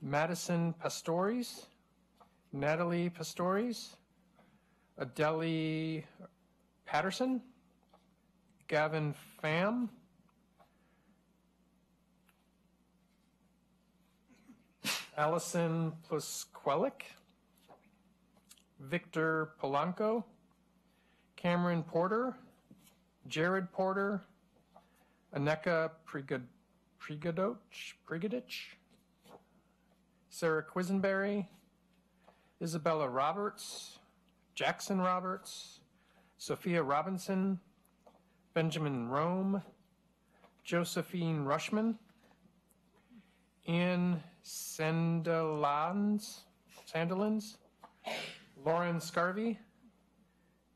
Madison Pastores, Natalie Pastores, Adele Patterson, Gavin Pham, Allison Plusquelic, Victor Polanco, Cameron Porter, Jared Porter, Aneka Prigodich, Sarah Quisenberry, Isabella Roberts, Jackson Roberts, Sophia Robinson, Benjamin Rome, Josephine Rushman, Ian Sandilands, Lauren Scarvey,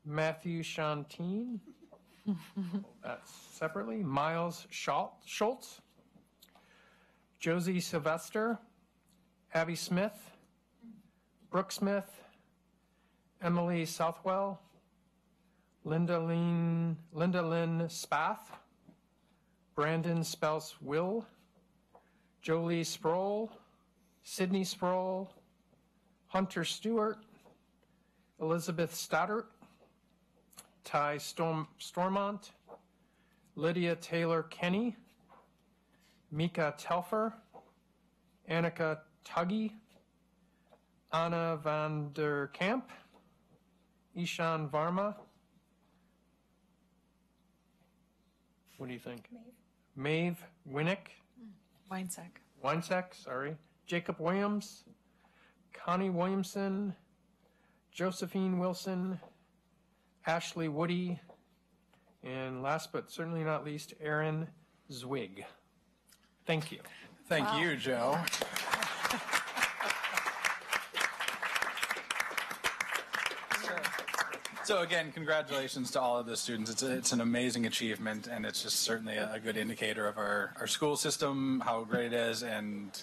Matthew Shantine, that's separately, Miles Schultz, Josie Sylvester, Abby Smith, Brooke Smith, Emily Southwell, Linda Lynn Spath, Brandon Spouse Will, Jolie Sproul, Sydney Sproul, Hunter Stewart, Elizabeth Stoddart, Ty Stormont, Lydia Taylor Kenny, Mika Telfer, Annika Tuggy, Anna van der Kamp, Ishan Varma. What do you think? Maeve Winnick. Winesek, sorry. Jacob Williams, Connie Williamson, Josephine Wilson, Ashley Woody, and last but certainly not least, Aaron Zwig. Thank you. Thank you, Joe. So again, congratulations to all of the students. It's an amazing achievement, and it's just certainly a good indicator of our school system, how great it is, and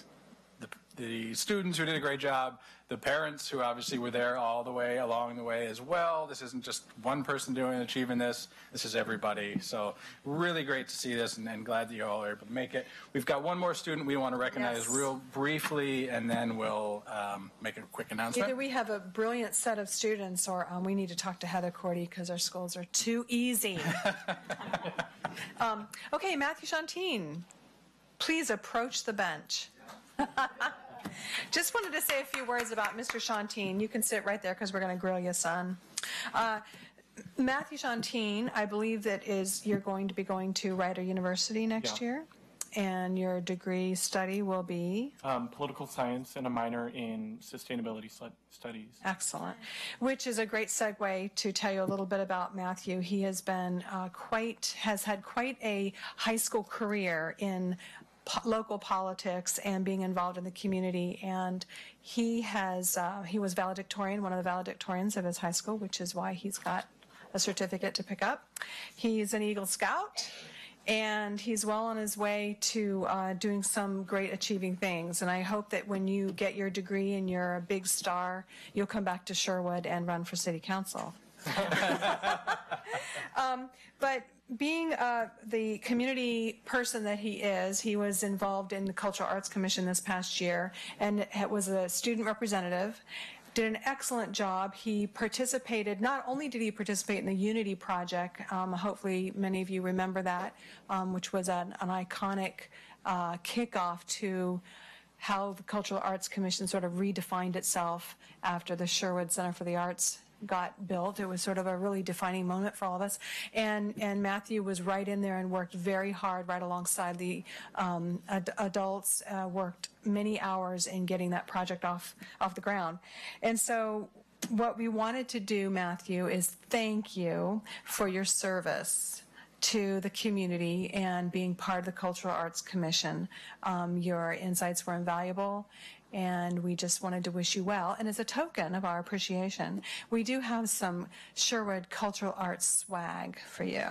the students who did a great job, the parents who obviously were there all the way along the way as well. This isn't just one person achieving this. This is everybody. So really great to see this, and glad that you all are able to make it. We've got one more student we want to recognize real briefly, and then we'll make a quick announcement. Either we have a brilliant set of students, or we need to talk to Heather Cordy because our schools are too easy. Okay, Matthew Shantine, please approach the bench. Just wanted to say a few words about Mr. Shantine. You can sit right there because we're going to grill you, son. Matthew Shantine, I believe that you're going to be going to Rider University next year, and your degree study will be? Political science and a minor in sustainability studies. Excellent. Which is a great segue to tell you a little bit about Matthew. He has been has had quite a high school career in local politics and being involved in the community, and he was valedictorian, one of the valedictorians of his high school, which is why he's got a certificate to pick up. He's an Eagle Scout, and he's well on his way to doing some great achieving things, and I hope that when you get your degree and you're a big star, you'll come back to Sherwood and run for city council. But being the community person that he is, he was involved in the Cultural Arts Commission this past year and was a student representative, did an excellent job. He participated, not only did he participate in the Unity Project, hopefully many of you remember that, which was an iconic kickoff to how the Cultural Arts Commission sort of redefined itself after the Sherwood Center for the Arts got built. It was sort of a really defining moment for all of us. And Matthew was right in there and worked very hard right alongside the adults, worked many hours in getting that project off the ground. And so what we wanted to do, Matthew, is thank you for your service to the community and being part of the Cultural Arts Commission. Your insights were invaluable, and we just wanted to wish you well. And as a token of our appreciation, we do have some Sherwood Cultural Arts swag for you.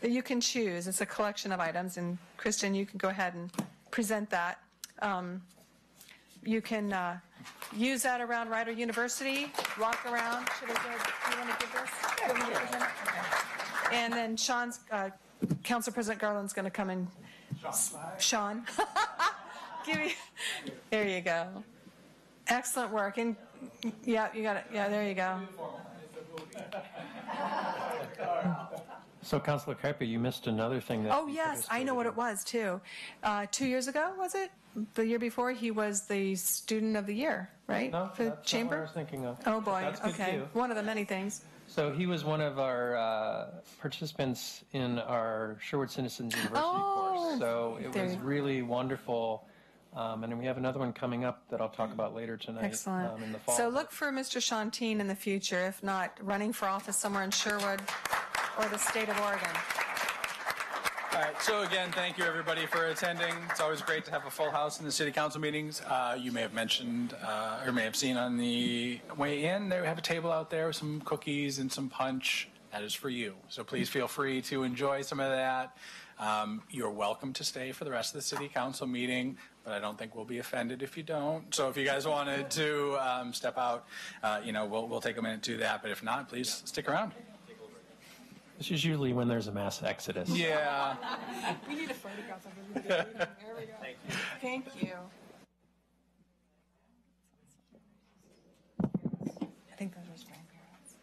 That you can choose. It's a collection of items, and Kristen, you can go ahead and present that. You can use that around Rider University, walk around. Should I go? Do you want to give this? Okay. And then Sean's, Council President Garland's going to come and... Sean. Give me, there you go. Excellent work. And yeah, you got it. Yeah, there you go. So, Councilor Kuiper, you missed another thing that. Oh, yes, I know what it was, too. 2 years ago, was it? The year before, he was the Student of the Year, right? No, For the that's not Chamber? what I was thinking of. Oh, boy, That's good, okay. too. One of the many things. So he was one of our participants in our Sherwood Citizens University Oh, course. So it there was you- really wonderful. And then we have another one coming up that I'll talk about later tonight. Excellent. In the fall. So look for Mr. Shantine in the future, if not running for office somewhere in Sherwood or the state of Oregon. All right, so again, thank you everybody for attending. It's always great to have a full house in the city council meetings. You may have mentioned or may have seen on the way in, they have a table out there with some cookies and some punch. That is for you. So please feel free to enjoy some of that. You're welcome to stay for the rest of the city council meeting, but I don't think we'll be offended if you don't. So if you guys wanted to step out, we'll take a minute to do that. But if not, please stick around. This is usually when there's a mass exodus. Yeah. We need a photograph of everybody. There we go. Thank you. I think those are his grandparents.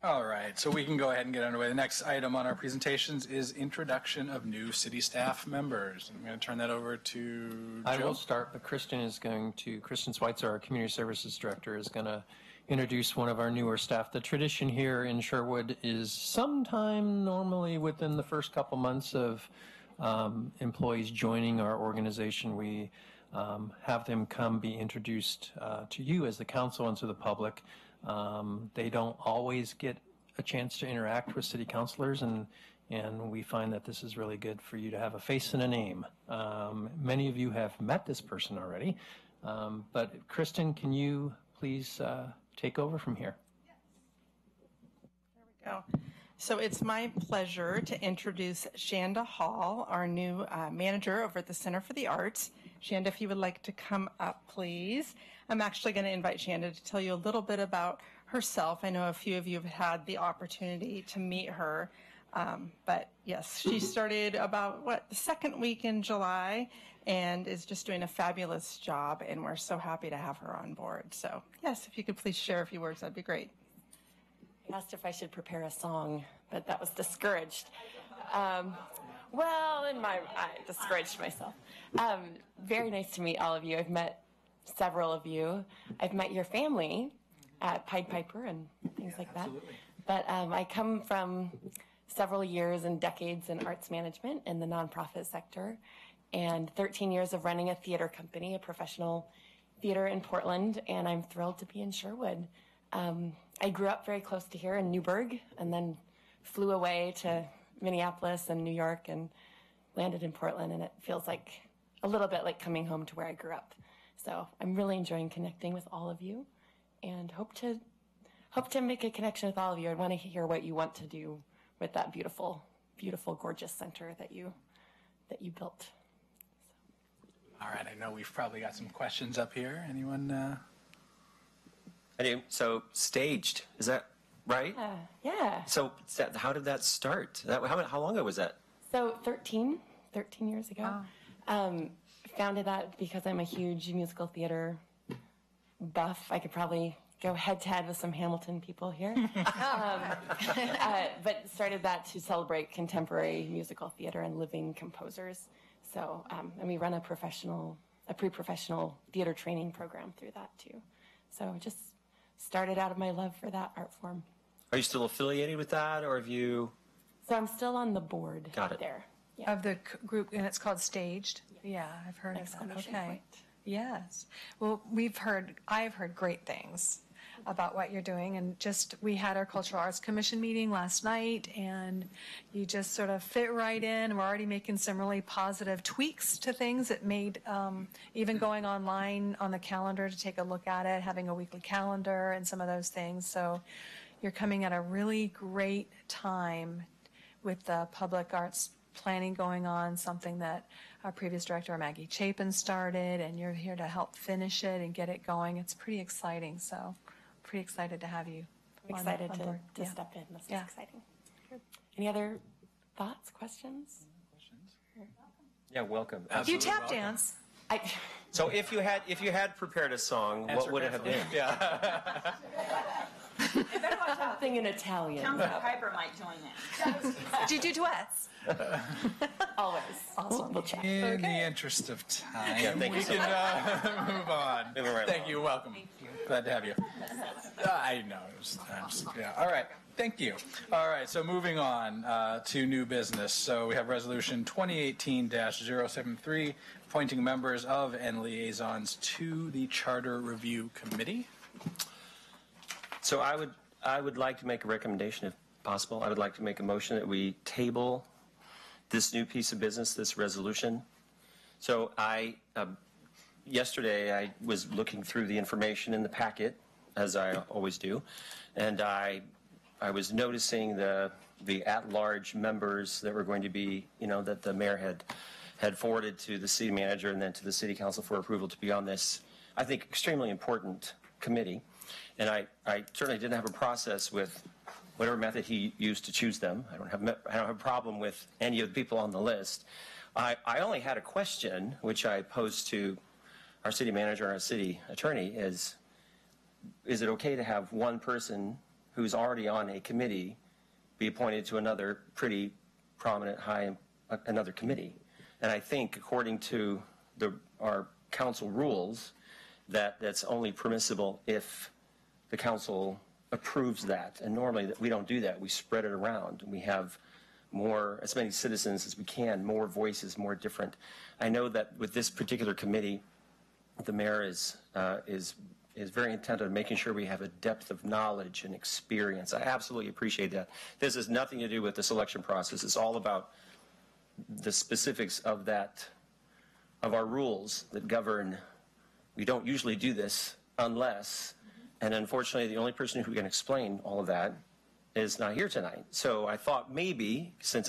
All right, so we can go ahead and get underway. The next item on our presentations is introduction of new city staff members. I'm going to turn that over to I Joe. will start, but Kristen Schweitzer, our Community Services Director, is going to introduce one of our newer staff. The tradition here in Sherwood is sometime normally within the first couple months of employees joining our organization, we have them come be introduced to you as the council and to the public. They don't always get a chance to interact with city councilors, and we find that this is really good for you to have a face and a name. Many of you have met this person already, but Kristen, can you please take over from here? There we go. So it's my pleasure to introduce Shanda Hall, our new manager over at the Center for the Arts. Shanda, if you would like to come up, please. I'm actually going to invite Shanda to tell you a little bit about herself. I know a few of you have had the opportunity to meet her, but yes, she started about, the second week in July and is just doing a fabulous job, and we're so happy to have her on board. So yes, if you could please share a few words, that'd be great. I asked if I should prepare a song, but that was discouraged. I discouraged myself. Very nice to meet all of you. I've met several of you. I've met your family at Pied Piper and things like that. Absolutely. But I come from several years and decades in arts management in the nonprofit sector, and 13 years of running a theater company, a professional theater in Portland, and I'm thrilled to be in Sherwood. I grew up very close to here in Newburgh, and then flew away to Minneapolis and New York and landed in Portland, and it feels like a little bit like coming home to where I grew up. So I'm really enjoying connecting with all of you, and hope to make a connection with all of you. I want to hear what you want to do with that beautiful, beautiful, gorgeous center that you built. All right, I know we've probably got some questions up here. Anyone? I do. So staged, is that right? Yeah. So how did that start? How long ago was that? So 13 years ago. Wow. Founded that because I'm a huge musical theater buff. I could probably go head to head with some Hamilton people here. But started that to celebrate contemporary musical theater and living composers. So, and we run a pre-professional theater training program through that too. So just started out of my love for that art form. Are you still affiliated with that, or have you? So I'm still on the board Got it. there. Yeah. Of the group, and it's called Staged? Yeah, I've heard of that. Exclamation Okay. point. Yes. Well, I've heard great things about what you're doing, and we had our Cultural Arts Commission meeting last night, and you just sort of fit right in. We're already making some really positive tweaks to things that made, even going online on the calendar to take a look at it, having a weekly calendar and some of those things. So you're coming at a really great time with the public arts planning going on, something that our previous director, Maggie Chapin, started, and you're here to help finish it and get it going. It's pretty exciting, so pretty excited to have you. I'm excited on to board. Yeah. step in. This is Yeah. exciting. Any other thoughts, questions? Yeah, welcome. You tap dance. So if you had prepared a song, what would it have been? Something in Italian. Councilor Piper might join in. Do you do duets? Always. Awesome. We'll check. In the interest of time, Yeah, thank we you so can move on. Moving right Thank along. you. Welcome. Glad to have you. I know. Yeah. All right. Thank you. All right. So moving on to new business. So we have Resolution 2018-073, appointing members of and liaisons to the Charter Review Committee. So I would like to make a recommendation, if possible. I would like to make a motion that we table this new piece of business, this resolution. So yesterday I was looking through the information in the packet, as I always do, and I was noticing the at-large members that were going to be, that the mayor had forwarded to the city manager and then to the city council for approval to be on this, I think, extremely important committee. And I certainly didn't have a process with whatever method he used to choose them. I don't have a problem with any of the people on the list. I only had a question, which I posed to our city manager and our city attorney, is it okay to have one person who's already on a committee be appointed to another pretty prominent another committee? And I think according to our council rules, that's only permissible if the council approves that. And normally we don't do that. We spread it around. We have as many citizens as we can, more voices, more different. I know that with this particular committee, the mayor is very intent on making sure we have a depth of knowledge and experience. I absolutely appreciate that. This has nothing to do with the selection process. It's all about the specifics of our rules that govern. We don't usually do this unless, and unfortunately the only person who can explain all of that is not here tonight. So I thought maybe, since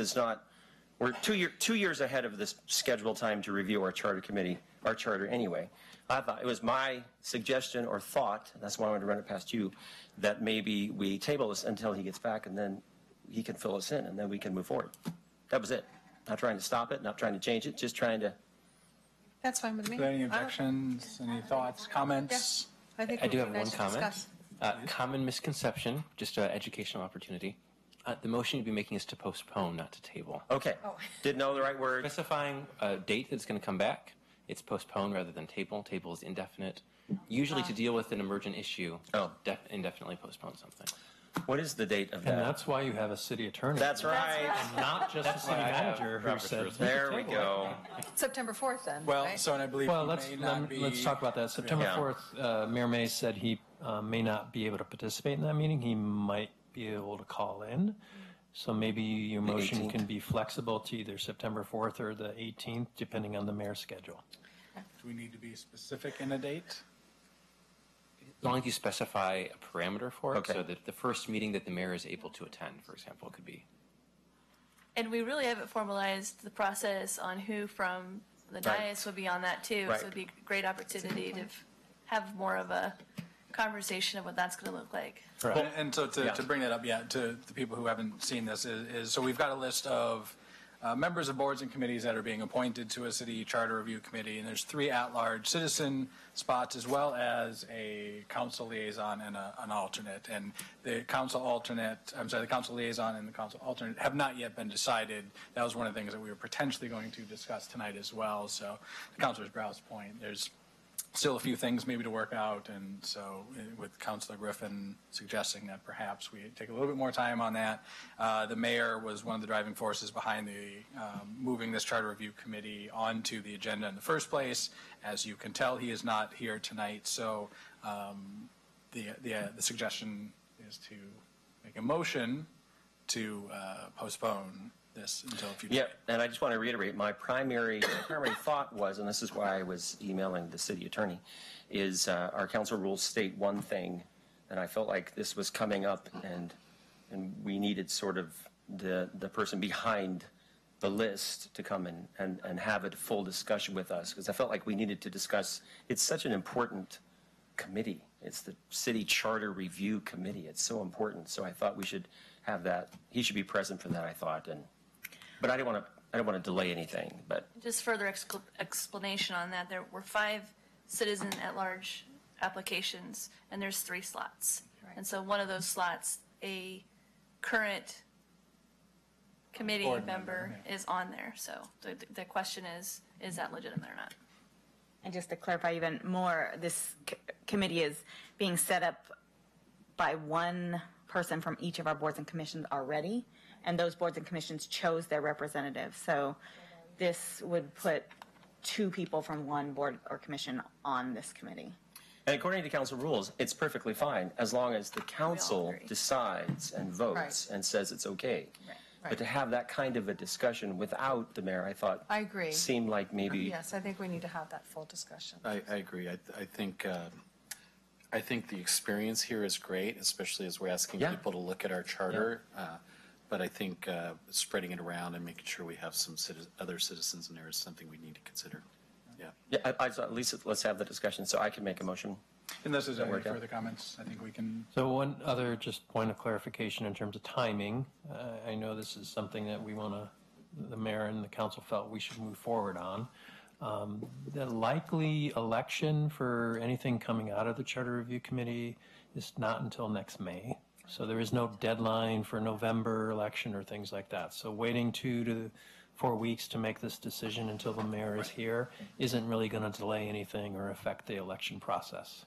we're 2 years ahead of this scheduled time to review our charter anyway, I thought it was my suggestion or thought, and that's why I wanted to run it past you, that maybe we table this until he gets back and then he can fill us in and then we can move forward. That was it. Not trying to stop it, not trying to change it, just trying to. That's fine with me. Are there any objections, any thoughts, comments? I think I do it would have be one nice to comment. discuss. Common misconception, just an educational opportunity. The motion you'd be making is to postpone, not to table. Okay. Didn't know the right word. Specifying a date that's going to come back, it's postpone rather than table. Table is indefinite. Usually to deal with an emergent issue, indefinitely postpone something. What is the date of that? And that's why you have a city attorney. That's right. And not just a city manager who said. There we go. September 4th then, Well, right? so and I believe Well, he may not be. let's talk about that. September Yeah. 4th, Mayor May said he may not be able to participate in that meeting. He might be able to call in. So maybe your motion 18th. can be flexible to either September 4th or the 18th, depending on the mayor's schedule. Do we need to be specific in a date? As long as you specify a parameter for it, Okay. so that the first meeting that the mayor is able to attend, for example, could be. And we really haven't formalized the process on who from the Right. dais would be on that too. Right. So it'd be a great opportunity to have more of a conversation of what that's going to look like. And so to bring that up, to the people who haven't seen this, is so we've got a list of members of boards and committees that are being appointed to a city charter review committee, and there's 3 at-large citizen spots as well as a council liaison and an alternate. And the council liaison and the council alternate have not yet been decided. That was one of the things that we were potentially going to discuss tonight as well. So to Councilor Brow's point, there's still a few things maybe to work out, and so with Councilor Griffin suggesting that perhaps we take a little bit more time on that. The mayor was one of the driving forces behind the moving this charter review committee onto the agenda in the first place. As you can tell, he is not here tonight, so the suggestion is to make a motion to postpone this until a future Yeah, date. and I just want to reiterate, my primary thought was, and this is why I was emailing the city attorney, is our council rules state one thing, and I felt like this was coming up, and we needed sort of the person behind the list to come and have a full discussion with us, because I felt like we needed to discuss, it's such an important committee. It's the City Charter Review Committee. It's so important. So I thought we should have that. He should be present for that, I thought. But I don't want to delay anything. But Just further explanation on that, there were 5 citizen at large applications, and there's 3 slots. And so one of those slots, a current committee Board member is on there. So the question is that legitimate or not? And just to clarify even more, this committee is being set up by one person from each of our boards and commissions already, and those boards and commissions chose their representative. So this would put 2 people from one board or commission on this committee. And according to council rules, it's perfectly fine as long as the council decides and votes and says it's okay. But to have that kind of a discussion without the mayor, I thought I agree. seemed like maybe. Yes, I think we need to have that full discussion. I agree. I think the experience here is great, especially as we're asking people to look at our charter. But I think spreading it around and making sure we have some other citizens in there is something we need to consider. Yeah, I thought at least let's have the discussion so I can make a motion. Unless there's any further comments, I think we can. So one other just point of clarification in terms of timing. I know this is something that the mayor and the council felt we should move forward on. The likely election for anything coming out of the Charter Review Committee is not until next May. So there is no deadline for November election or things like that. So waiting 2 to 4 weeks to make this decision until the mayor is here isn't really going to delay anything or affect the election process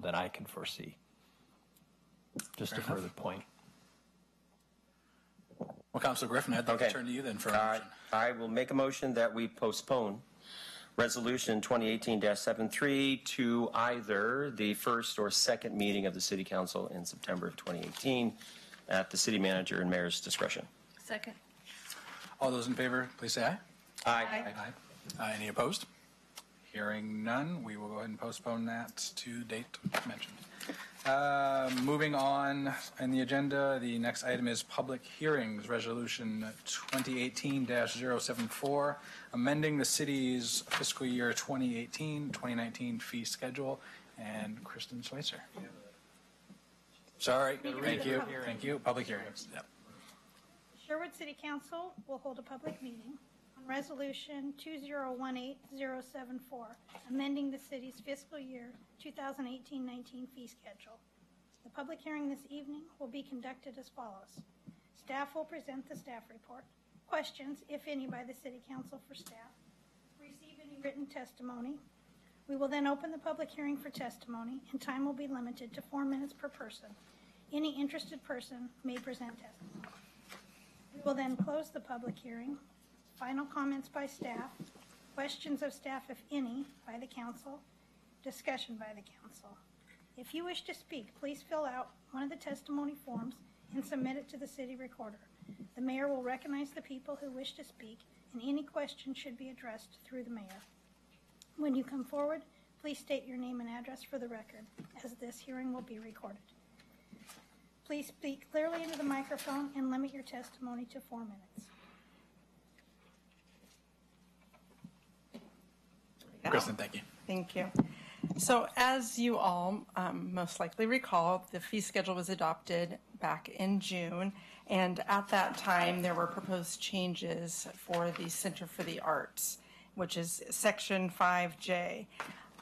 that I can foresee. Just a further point. Well, Councilor Griffin, I'd like to turn to you then for a motion. I will make a motion that we postpone Resolution 2018-73 to either the first or second meeting of the City Council in September of 2018 at the city manager and mayor's discretion. Second. All those in favor, please say aye. Aye. Any opposed? Hearing none, we will go ahead and postpone that to date mentioned. Moving on in the agenda, the next item is public hearings, Resolution 2018-074, amending the city's fiscal year 2018-2019 fee schedule. And Kristen Schweitzer. Sorry, thank you. Public hearings. Yep. Sherwood City Council will hold a public meeting on Resolution 2018-074, amending the city's fiscal year 2018-19 fee schedule. The public hearing this evening will be conducted as follows. Staff will present the staff report. Questions, if any, by the City Council for staff. Receive any written testimony. We will then open the public hearing for testimony, and time will be limited to 4 minutes per person. Any interested person may present testimony. We will then close the public hearing. Final comments by staff, questions of staff, if any, by the council, discussion by the council. If you wish to speak, please fill out one of the testimony forms and submit it to the city recorder. The mayor will recognize the people who wish to speak, and any questions should be addressed through the mayor. When you come forward, please state your name and address for the record, as this hearing will be recorded. Please speak clearly into the microphone and limit your testimony to 4 minutes. Kristen, thank you. Thank you. So as you all most likely recall, the fee schedule was adopted back in June, and at that time there were proposed changes for the Center for the Arts, which is Section 5J.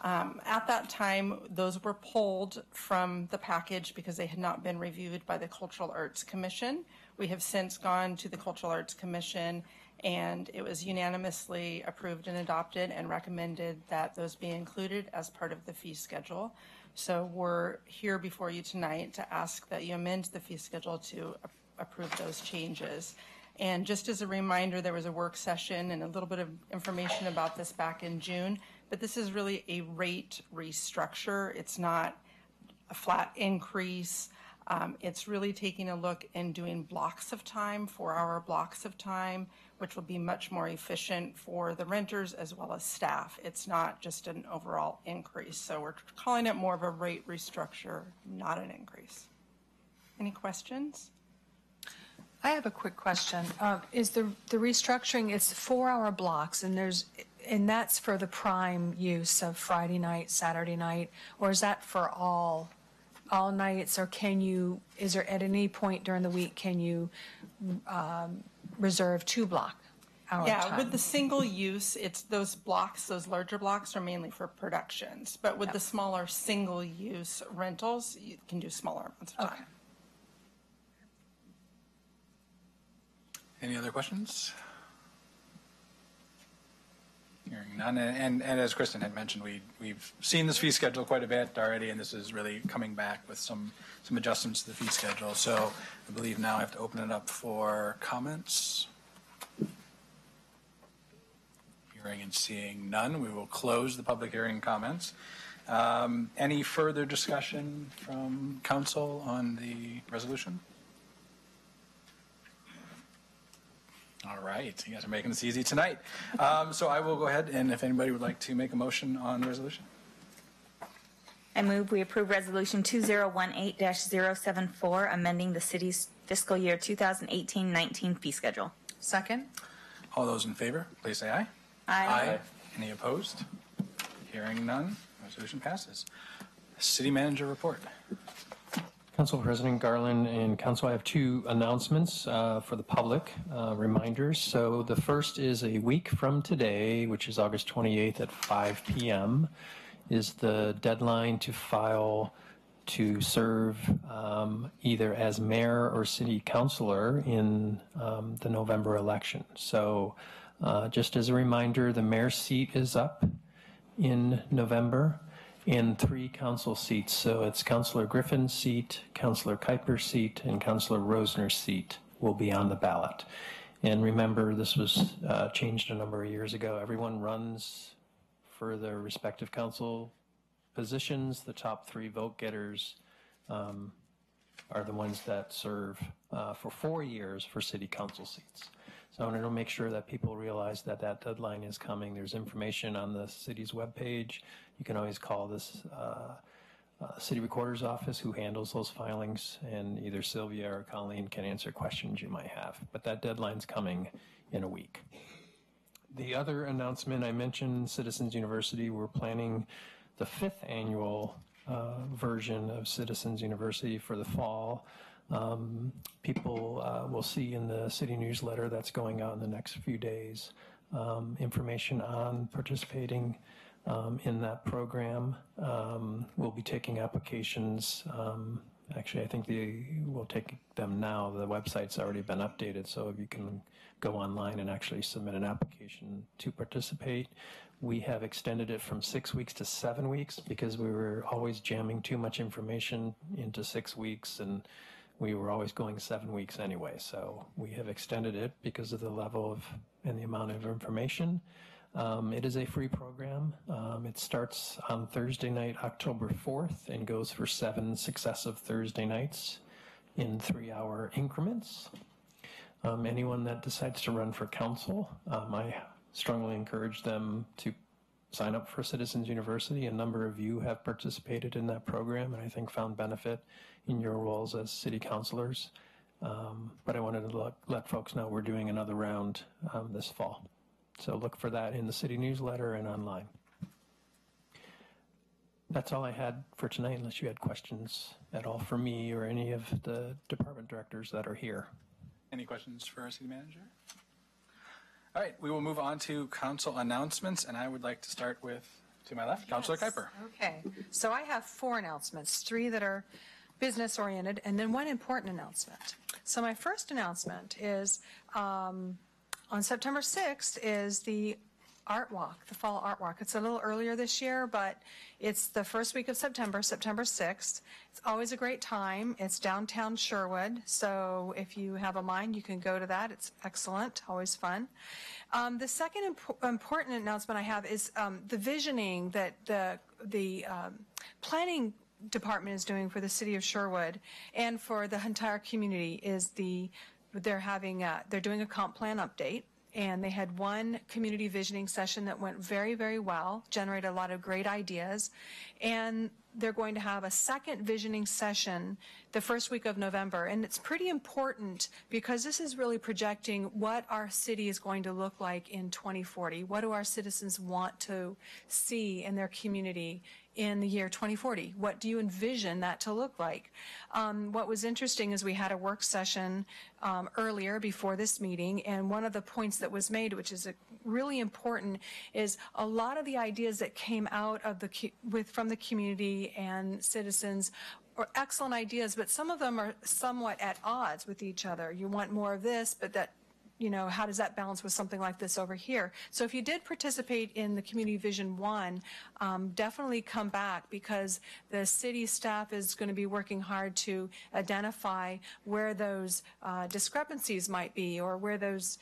At that time, those were pulled from the package because they had not been reviewed by the Cultural Arts Commission. We have since gone to the Cultural Arts Commission, and it was unanimously approved and adopted and recommended that those be included as part of the fee schedule. So we're here before you tonight to ask that you amend the fee schedule to approve those changes. And just as a reminder, there was a work session and a little bit of information about this back in June, but this is really a rate restructure. It's not a flat increase. It's really taking a look and doing blocks of time, 4-hour blocks of time, which will be much more efficient for the renters as well as staff. It's not just an overall increase. So we're calling it more of a rate restructure, not an increase. Any questions? I have a quick question. Is the restructuring, it's 4-hour blocks, and that's for the prime use of Friday night, Saturday night, or is that for all nights, or is there at any point during the week, can you reserve 2-block hour time? With the single use, it's those blocks, those larger blocks are mainly for productions, but with the smaller single use rentals, you can do smaller amounts of time. Okay. Any other questions? Hearing none, and as Kristen had mentioned, we've seen this fee schedule quite a bit already, and this is really coming back with some adjustments to the fee schedule. So I believe now I have to open it up for comments. Hearing and seeing none, we will close the public hearing comments. Any further discussion from council on the resolution? All right, you guys are making this easy tonight. So I will go ahead, and if anybody would like to make a motion on the resolution. I move we approve Resolution 2018-074, amending the city's fiscal year 2018-19 fee schedule. Second? All those in favor, please say aye. Aye. Any opposed? Hearing none, resolution passes. City manager report. Council President Garland and Council, I have 2 announcements for the public, reminders. So the first is a week from today, which is August 28th at 5 p.m., is the deadline to file to serve either as mayor or city councilor in the November election. So just as a reminder, the mayor's seat is up in November, and 3 council seats. So it's Councilor Griffin's seat, Councilor Kuiper's seat, and Councilor Rosner's seat will be on the ballot. And remember, this was changed a number of years ago. Everyone runs for their respective council positions. The top 3 vote getters are the ones that serve for 4 years for city council seats. So I wanted to make sure that people realize that that deadline is coming. There's information on the city's webpage. You can always call this city recorder's office who handles those filings, and either Sylvia or Colleen can answer questions you might have. But that deadline's coming in a week. The other announcement I mentioned, Citizens University, we're planning the 5th annual version of Citizens University for the fall. People will see in the city newsletter that's going out in the next few days information on participating in that program. We'll be taking applications. Actually, I think we'll take them now. The website's already been updated, so if you can go online and actually submit an application to participate. We have extended it from 6 weeks to 7 weeks because we were always jamming too much information into 6 weeks, and we were always going 7 weeks anyway. So we have extended it because of the level of and the amount of information. It is a free program. It starts on Thursday night, October 4th, and goes for 7 successive Thursday nights in 3-hour increments. Anyone that decides to run for council, I strongly encourage them to sign up for Citizens University. A number of you have participated in that program and I think found benefit in your roles as city councilors. But I wanted to let folks know we're doing another round this fall. So look for that in the city newsletter and online. That's all I had for tonight, unless you had questions at all for me or any of the department directors that are here. Any questions for our city manager? All right, we will move on to council announcements, and I would like to start with, to my left, Councilor Kuiper. Okay, so I have 4 announcements, 3 that are business oriented, and then 1 important announcement. So my first announcement is on September 6th is the Art Walk, the Fall Art Walk. It's a little earlier this year, but it's the first week of September, September 6th. It's always a great time. It's downtown Sherwood, so if you have a mind, you can go to that. It's excellent, always fun. The second important announcement I have is the visioning that the planning department is doing for the city of Sherwood and for the entire community is they're doing a comp plan update. And they had 1 community visioning session that went very, very well, generated a lot of great ideas. And they're going to have a second visioning session the first week of November. And it's pretty important because this is really projecting what our city is going to look like in 2040. What do our citizens want to see in their community in the year 2040? What do you envision that to look like? What was interesting is we had a work session earlier before this meeting, and one of the points that was made, which is really important, is a lot of the ideas that came out of from the community and citizens are excellent ideas, but some of them are somewhat at odds with each other. You want more of this, but that, how does that balance with something like this over here? So if you did participate in the Community Vision 1, definitely come back, because the city staff is going to be working hard to identify where those discrepancies might be, or where those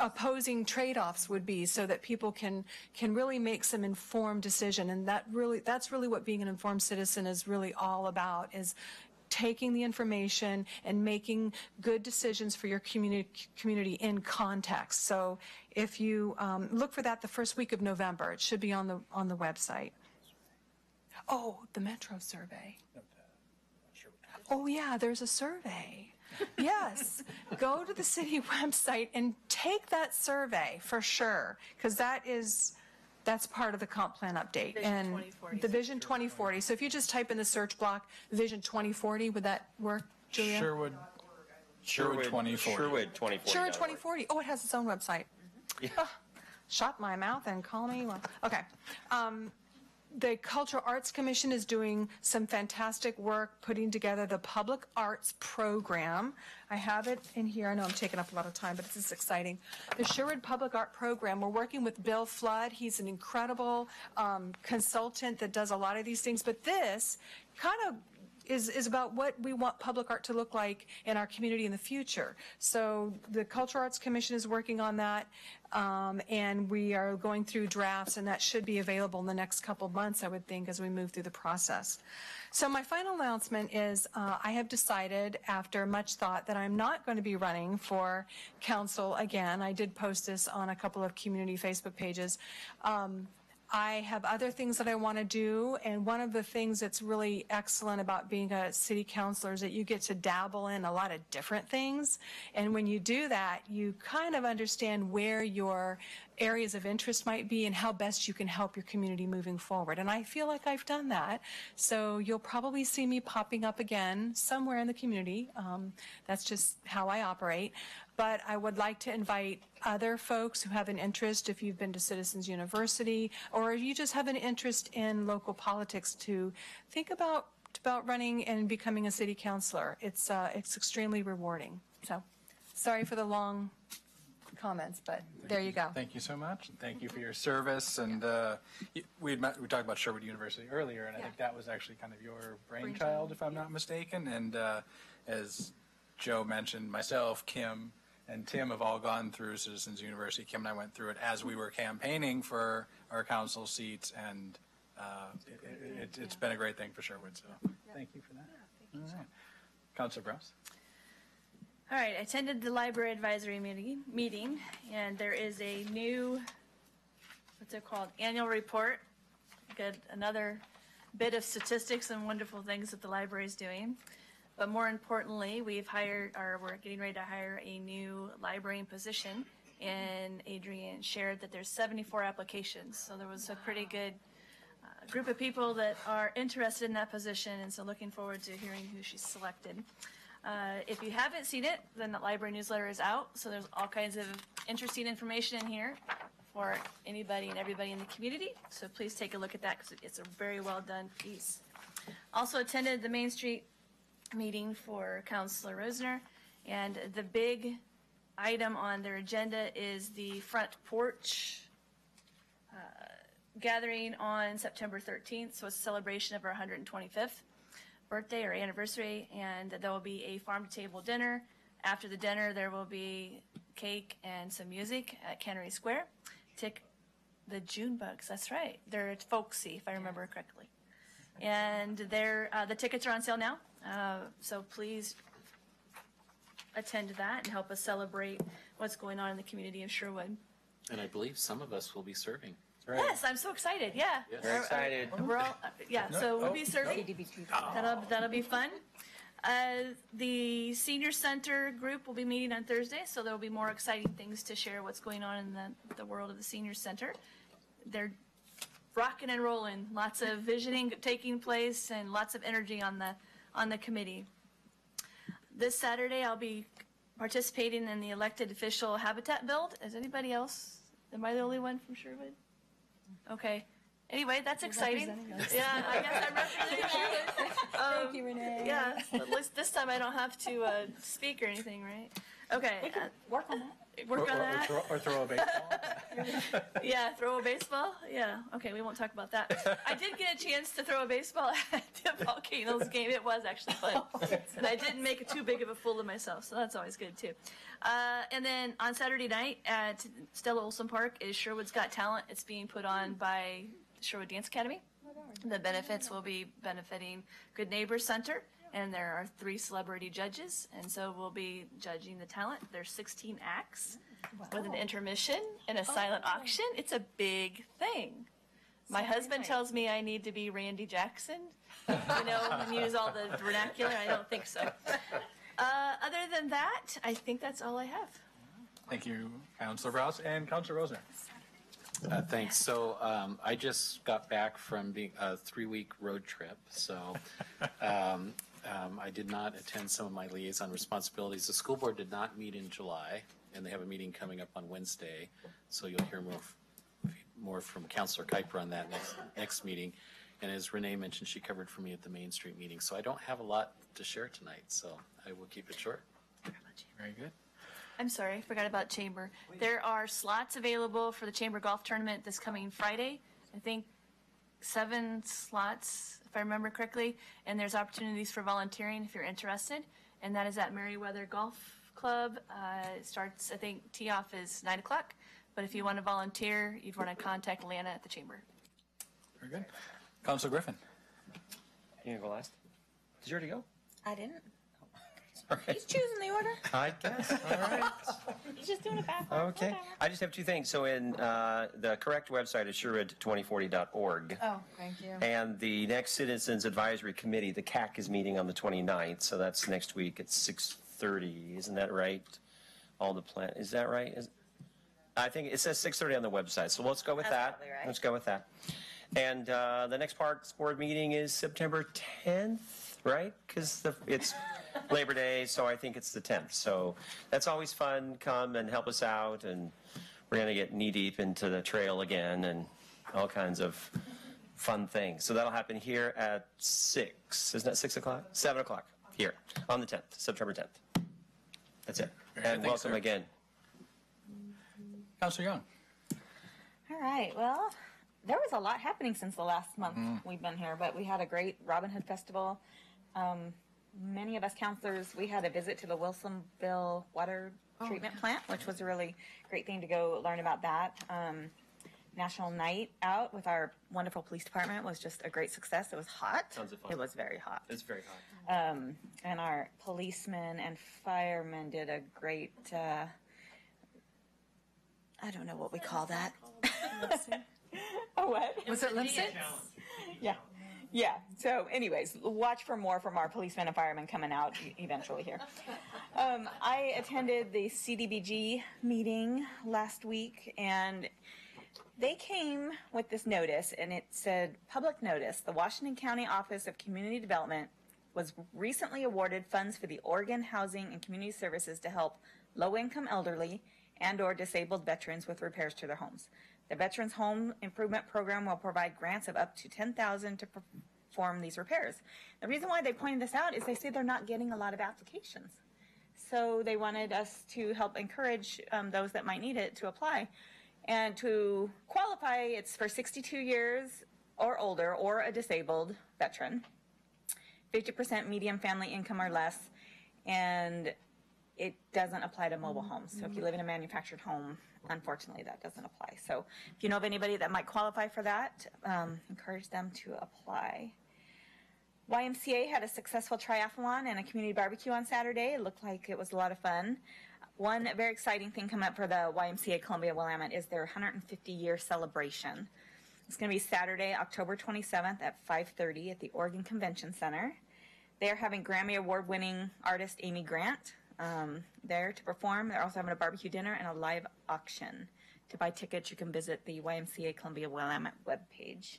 opposing trade-offs would be, so that people can really make some informed decision. And that's really what being an informed citizen is really all about, is taking the information and making good decisions for your community in context. So if you look for that the first week of November, it should be on the website. Oh, the Metro survey. Oh yeah, there's a survey. Yes, go to the city website and take that survey for sure, because that's part of the comp plan update. Vision and 2040. The Vision 2040. So if you just type in the search block Vision 2040, would that work, Julia? Sherwood 2040. Sherwood 2040. Sherwood 2040. Oh, it has its own website. Yeah. Oh, shut my mouth and call me. Well, okay. The Cultural Arts Commission is doing some fantastic work putting together the public arts program. I have it in here. I know I'm taking up a lot of time, but it's just exciting. The Sherwood Public Art Program, we're working with Bill Flood. He's an incredible consultant that does a lot of these things, but this kind of is about what we want public art to look like in our community in the future. So the Cultural Arts Commission is working on that, and we are going through drafts, and that should be available in the next couple of months, I would think, as we move through the process. So my final announcement is I have decided, after much thought, that I'm not going to be running for council again. I did post this on a couple of community Facebook pages. I have other things that I want to do, and one of the things that's really excellent about being a city councilor is that you get to dabble in a lot of different things, and when you do that, you kind of understand where your areas of interest might be and how best you can help your community moving forward. And I feel like I've done that, so you'll probably see me popping up again somewhere in the community. That's just how I operate. But I would like to invite other folks who have an interest, if you've been to Citizens University, or if you just have an interest in local politics, to think about running and becoming a city councilor. It's extremely rewarding. So, sorry for the long comments, but there you go. Thank you so much, and thank you for your service. And we talked about Sherwood University earlier, and I think that was actually kind of your brainchild, if I'm not mistaken. And as Joe mentioned, myself, Kim, and Tim have all gone through Citizens University. Kim and I went through it as we were campaigning for our council seats, and it's been a great thing for Sherwood. So thank you for that. All right. Councilor Gross. All right, I attended the library advisory meeting, and there is a new, what's it called, annual report. Good, another bit of statistics and wonderful things that the library is doing. But more importantly, we're getting ready to hire a new librarian position, and Adrienne shared that there's 74 applications. So there was a pretty good group of people that are interested in that position, and so looking forward to hearing who she's selected. If you haven't seen it, then the library newsletter is out, so there's all kinds of interesting information in here for anybody and everybody in the community. So please take a look at that, because it's a very well done piece. Also attended the Main Street meeting for Councilor Rosner, and the big item on their agenda is the front porch gathering on September 13th. So it's a celebration of our 125th birthday or anniversary, and there will be a farm-to-table dinner. After the dinner, there will be cake and some music at Cannery Square. The June Bugs, that's right. They're folksy, if I remember correctly. And the tickets are on sale now. So please attend to that and help us celebrate what's going on in the community of Sherwood. And I believe some of us will be serving. Yes, I'm so excited. Yeah. Very excited. We're all, yeah, so we'll be serving. That'll be fun. The senior center group will be meeting on Thursday, so there'll be more exciting things to share what's going on in the world of the senior center. They're rocking and rolling, lots of visioning taking place and lots of energy on the committee. This Saturday, I'll be participating in the elected official habitat build. Is anybody else? Am I the only one from Sherwood? Okay. Anyway, that's exciting. Yeah, I guess I'm representing Sherwood. Thank you, Renee. Yeah, at least this time I don't have to speak or anything, right? Okay. We can work on that. Work on that. Or throw a baseball. Yeah, throw a baseball. Yeah, okay, we won't talk about that. I did get a chance to throw a baseball at the Volcanoes game. It was actually fun. And I didn't make too big of a fool of myself, so that's always good too. And then on Saturday night at Stella Olson Park is Sherwood's Got Talent. It's being put on by the Sherwood Dance Academy. The benefits will be benefiting Good Neighbors Center. And there are 3 celebrity judges, and so we'll be judging the talent. There's 16 acts with an intermission and a silent auction. It's a big thing. My husband tells me I need to be Randy Jackson, and use all the vernacular. I don't think so. Other than that, I think that's all I have. Thank you, Councilor Rouse and Councilor Rosner. Thanks. So I just got back from being a 3-week road trip. So I did not attend some of my liaison responsibilities. The school board did not meet in July, and they have a meeting coming up on Wednesday. So you'll hear more from Councilor Kuiper on that next meeting. And as Renee mentioned, she covered for me at the Main Street meeting. So I don't have a lot to share tonight. So I will keep it short. Very good. I'm sorry, I forgot about Chamber. There are slots available for the Chamber Golf Tournament this coming Friday. I think 7 slots, if I remember correctly, and there's opportunities for volunteering if you're interested, and that is at Meriwether Golf Club. It starts, I think, tee-off is 9 o'clock, but if you want to volunteer, you'd want to contact Lana at the Chamber. Very good. Councilor Griffin. You gonna go last? Did you already go? I didn't. All right. He's choosing the order. I guess. All right. He's just doing it backwards. Okay. I just have 2 things. So in the correct website is sherwood2040.org. Oh, thank you. And the next Citizens Advisory Committee, the CAC, is meeting on the 29th. So that's next week at 6:30. Isn't that right? All the plan. Is that right? I think it says 6:30 on the website. So let's go with That's that. probably right. Let's go with that. And the next Parks Board meeting is September 10th, right? Because it's Labor Day, so I think it's the 10th. So that's always fun. Come and help us out, and we're going to get knee-deep into the trail again and all kinds of fun things. So that'll happen here at 6. Isn't that 6 o'clock? 7 o'clock here on the 10th, September 10th. That's it. And welcome again. Councilor Young. All right. Well, there was a lot happening since the last month we've been here, but we had a great Robin Hood Festival. Many of us counselors, we had a visit to the Wilsonville water treatment plant, which was a really great thing to go learn about that. National Night Out with our wonderful police department was just a great success. It was hot. Tons of fun. It was very hot. It's very hot. And our policemen and firemen did a great, I don't know what we call that. Oh, what? Was it lip sync? Yeah. Yeah. So anyways, watch for more from our policemen and firemen coming out eventually here. I attended the CDBG meeting last week, and they came with this notice, and it said, public notice, the Washington County Office of Community Development was recently awarded funds for the Oregon Housing and Community Services to help low-income elderly and or disabled veterans with repairs to their homes. The Veterans Home Improvement Program will provide grants of up to $10,000 to perform these repairs. The reason why they pointed this out is they say they're not getting a lot of applications. So they wanted us to help encourage those that might need it to apply. And to qualify, it's for 62 years or older or a disabled veteran, 50% median family income or less, and it doesn't apply to mobile homes. So if you live in a manufactured home, unfortunately, that doesn't apply. So if you know of anybody that might qualify for that, encourage them to apply. YMCA had a successful triathlon and a community barbecue on Saturday. It looked like it was a lot of fun. One very exciting thing coming up for the YMCA Columbia Willamette is their 150-year celebration. It's going to be Saturday, October 27th at 5:30 at the Oregon Convention Center. They are having Grammy Award-winning artist Amy Grant there to perform. They're also having a barbecue dinner and a live auction. To buy tickets, you can visit the YMCA Columbia Willamette webpage.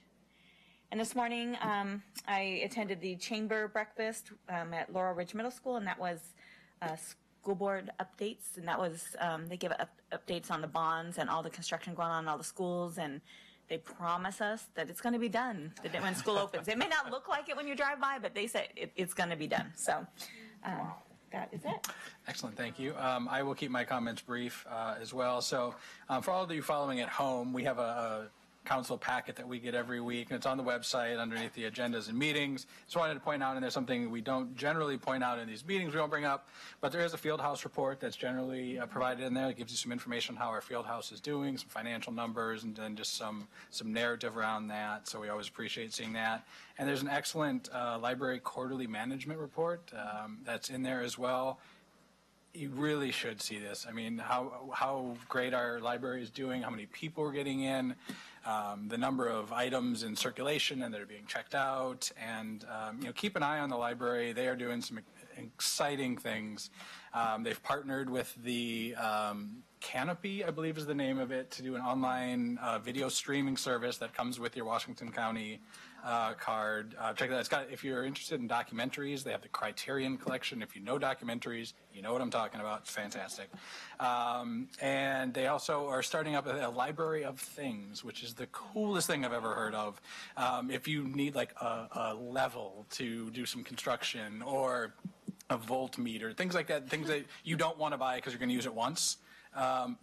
And this morning, I attended the chamber breakfast at Laurel Ridge Middle School, and that was school board updates, and that was they give updates on the bonds and all the construction going on in all the schools, and they promise us that it's going to be done when school opens. It may not look like it when you drive by, but they say it's going to be done. So that is it. Excellent, thank you. I will keep my comments brief as well. So for all of you following at home, we have a council packet that we get every week, and it's on the website underneath the agendas and meetings. Just wanted to point out, and there's something we don't generally point out in these meetings, we don't bring up, but there is a field house report that's generally provided in there. It gives you some information on how our field house is doing, some financial numbers, and then just some narrative around that. So we always appreciate seeing that. And there's an excellent library quarterly management report that's in there as well. You really should see this. I mean, how great our library is doing, how many people we're getting in, the number of items in circulation and that are being checked out, and keep an eye on the library. They are doing some exciting things. They've partnered with the Canopy, I believe is the name of it, to do an online video streaming service that comes with your Washington County card. Check that out. If you're interested in documentaries, they have the Criterion Collection. If you know documentaries, you know what I'm talking about. It's fantastic. And they also are starting up a library of things, which is the coolest thing I've ever heard of. If you need like a level to do some construction or a voltmeter, things like that, things that you don't want to buy because you're going to use it once.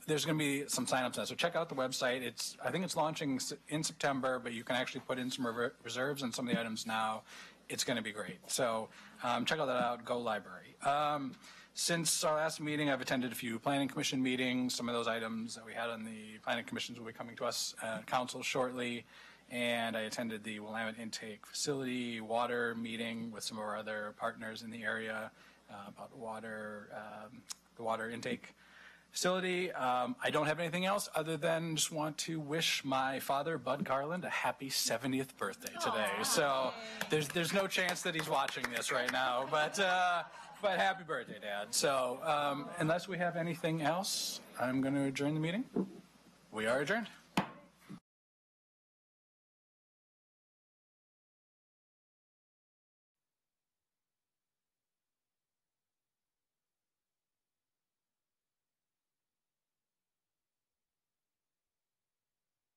There's going to be some sign-ups now, so check out the website. I think it's launching in September, but you can actually put in some reserves on some of the items now. It's going to be great. So check all that out. Go library. Since our last meeting, I've attended a few planning commission meetings. Some of those items that we had on the planning commissions will be coming to us council shortly. And I attended the Willamette Intake Facility water meeting with some of our other partners in the area about the water intake facility. I don't have anything else other than just want to wish my father, Bud Garland, a happy 70th birthday today. Aww. So there's no chance that he's watching this right now, but happy birthday, Dad. So unless we have anything else, I'm going to adjourn the meeting. We are adjourned.